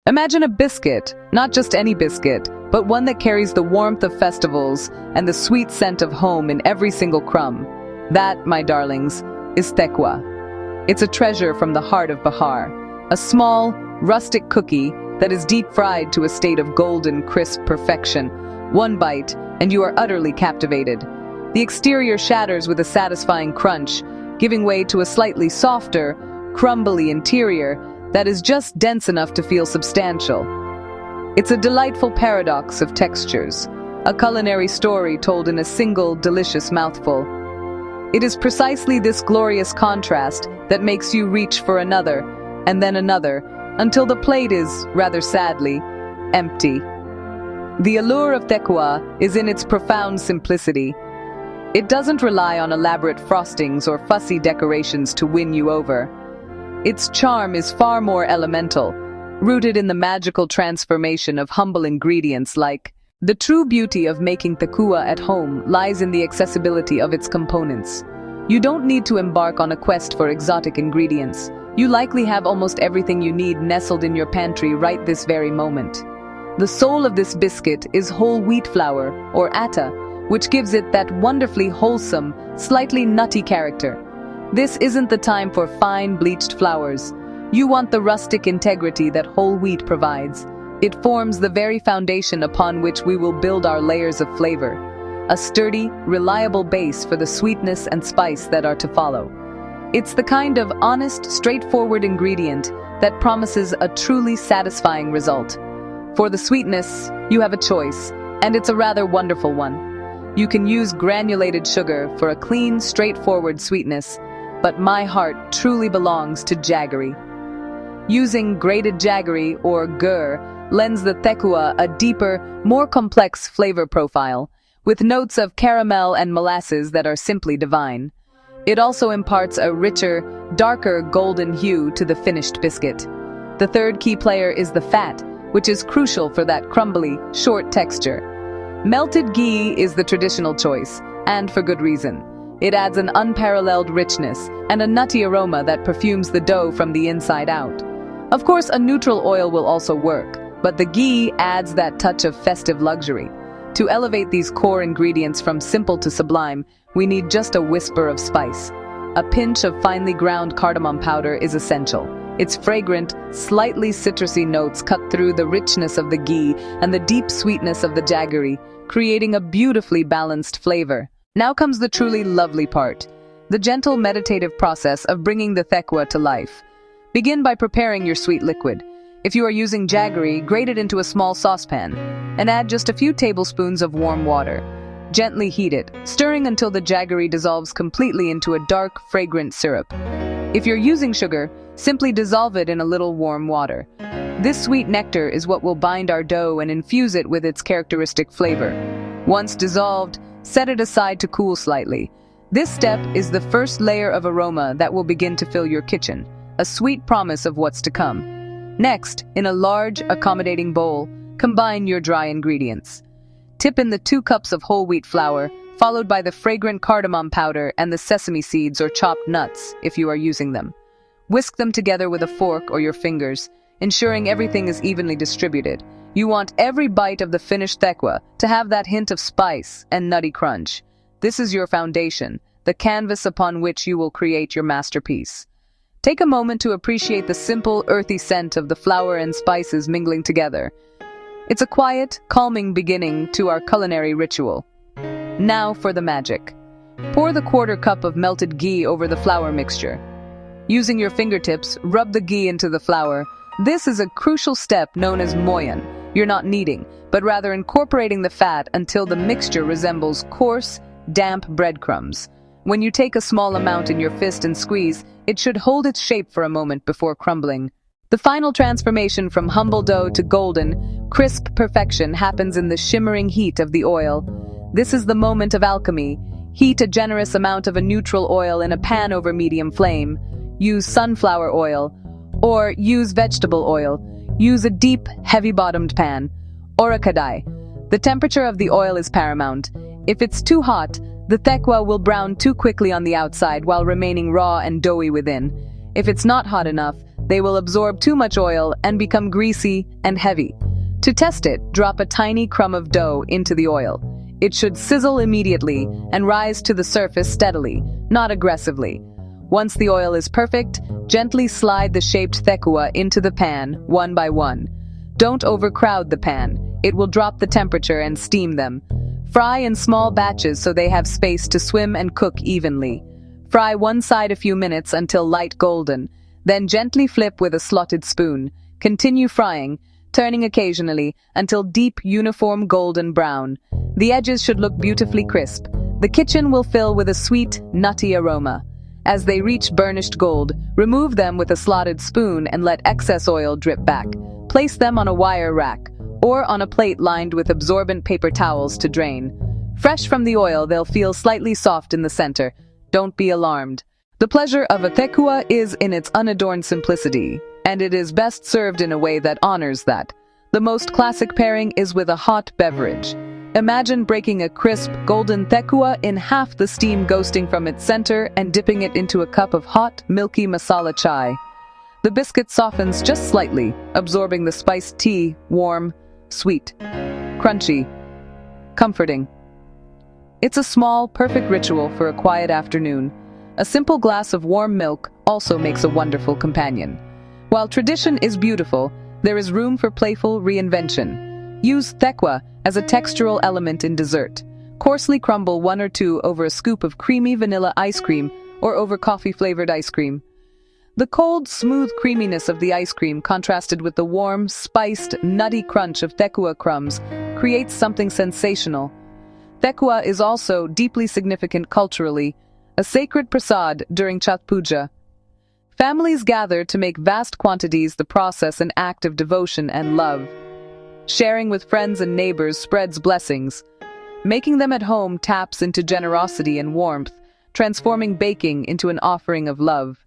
Imagine a biscuit, not just any biscuit, but one that carries the warmth of festivals and the sweet scent of home in every single crumb. That, my darlings, is Thekua. It's a treasure from the heart of Bahar, a small, rustic cookie that is deep-fried to a state of golden, crisp perfection. One bite, and you are utterly captivated. The exterior shatters with a satisfying crunch, giving way to a slightly softer, crumbly interior that is just dense enough to feel substantial. It's a delightful paradox of textures, a culinary story told in a single, delicious mouthful. It is precisely this glorious contrast that makes you reach for another, and then another, until the plate is, rather sadly, empty. The allure of Thekua is in its profound simplicity. It doesn't rely on elaborate frostings or fussy decorations to win you over. Its charm is far more elemental, rooted in the magical transformation of humble ingredients like. The true beauty of making Thekua at home lies in the accessibility of its components. You don't need to embark on a quest for exotic ingredients. You likely have almost everything you need nestled in your pantry right this very moment. The soul of this biscuit is whole wheat flour, or atta, which gives it that wonderfully wholesome, slightly nutty character. This isn't the time for fine bleached flours. You want the rustic integrity that whole wheat provides. It forms the very foundation upon which we will build our layers of flavor, a sturdy, reliable base for the sweetness and spice that are to follow. It's the kind of honest, straightforward ingredient that promises a truly satisfying result. For the sweetness, you have a choice, and it's a rather wonderful one. You can use granulated sugar for a clean, straightforward sweetness, but my heart truly belongs to jaggery. Using grated jaggery, or gur, lends the Thekua a deeper, more complex flavor profile, with notes of caramel and molasses that are simply divine. It also imparts a richer, darker golden hue to the finished biscuit. The third key player is the fat, which is crucial for that crumbly, short texture. Melted ghee is the traditional choice, and for good reason. It adds an unparalleled richness and a nutty aroma that perfumes the dough from the inside out. Of course, a neutral oil will also work, but the ghee adds that touch of festive luxury. To elevate these core ingredients from simple to sublime, we need just a whisper of spice. A pinch of finely ground cardamom powder is essential. Its fragrant, slightly citrusy notes cut through the richness of the ghee and the deep sweetness of the jaggery, creating a beautifully balanced flavor. Now comes the truly lovely part, the gentle meditative process of bringing the Thekua to life. Begin by preparing your sweet liquid. If you are using jaggery, grate it into a small saucepan and add just a few tablespoons of warm water. Gently heat it, stirring until the jaggery dissolves completely into a dark, fragrant syrup. If you're using sugar, simply dissolve it in a little warm water. This sweet nectar is what will bind our dough and infuse it with its characteristic flavor. Once dissolved, set it aside to cool slightly. This step is the first layer of aroma that will begin to fill your kitchen, a sweet promise of what's to come. Next, in a large, accommodating bowl, combine your dry ingredients. Tip in the 2 cups of whole wheat flour, followed by the fragrant cardamom powder and the sesame seeds or chopped nuts, if you are using them. Whisk them together with a fork or your fingers, ensuring everything is evenly distributed. You want every bite of the finished Thekua to have that hint of spice and nutty crunch. This is your foundation, the canvas upon which you will create your masterpiece. Take a moment to appreciate the simple, earthy scent of the flour and spices mingling together. It's a quiet, calming beginning to our culinary ritual. Now for the magic. Pour the 1/4 cup of melted ghee over the flour mixture. Using your fingertips, rub the ghee into the flour. This is a crucial step known as moyen. You're not kneading, but rather incorporating the fat until the mixture resembles coarse, damp breadcrumbs. When you take a small amount in your fist and squeeze, it should hold its shape for a moment before crumbling. The final transformation from humble dough to golden, crisp perfection happens in the shimmering heat of the oil. This is the moment of alchemy. Heat a generous amount of a neutral oil in a pan over medium flame. Use sunflower oil, or use vegetable oil. Use a deep, heavy-bottomed pan. Orakadai. The temperature of the oil is paramount. If it's too hot, the Thekua will brown too quickly on the outside while remaining raw and doughy within. If it's not hot enough, They will absorb too much oil and become greasy and heavy. To test it, drop a tiny crumb of dough into the oil. It should sizzle immediately and rise to the surface steadily, not aggressively. Once the oil is perfect, gently slide the shaped thekua into the pan, one by one. Don't overcrowd the pan. It will drop the temperature and steam them. Fry in small batches so they have space to swim and cook evenly. Fry one side a few minutes until light golden. Then gently flip with a slotted spoon. Continue frying, turning occasionally until deep, uniform golden brown. The edges should look beautifully crisp. The kitchen will fill with a sweet, nutty aroma. As they reach burnished gold, remove them with a slotted spoon and let excess oil drip back. Place them on a wire rack or on a plate lined with absorbent paper towels to drain. Fresh from the oil, they'll feel slightly soft in the center. Don't be alarmed. The pleasure of a thekua is in its unadorned simplicity, and it is best served in a way that honors that. The most classic pairing is with a hot beverage. Imagine breaking a crisp, golden thekua in half, the steam ghosting from its center, and dipping it into a cup of hot, milky masala chai. The biscuit softens just slightly, absorbing the spiced tea, warm, sweet, crunchy, comforting. It's a small, perfect ritual for a quiet afternoon. A simple glass of warm milk also makes a wonderful companion. While tradition is beautiful, there is room for playful reinvention. Use thekua as a textural element in dessert. Coarsely crumble one or two over a scoop of creamy vanilla ice cream or over coffee-flavored ice cream. The cold, smooth creaminess of the ice cream contrasted with the warm, spiced, nutty crunch of thekua crumbs creates something sensational. Thekua is also deeply significant culturally, a sacred prasad during Chhat Puja. Families gather to make vast quantities, the process an act of devotion and love. Sharing with friends and neighbors spreads blessings. Making them at home taps into generosity and warmth, transforming baking into an offering of love.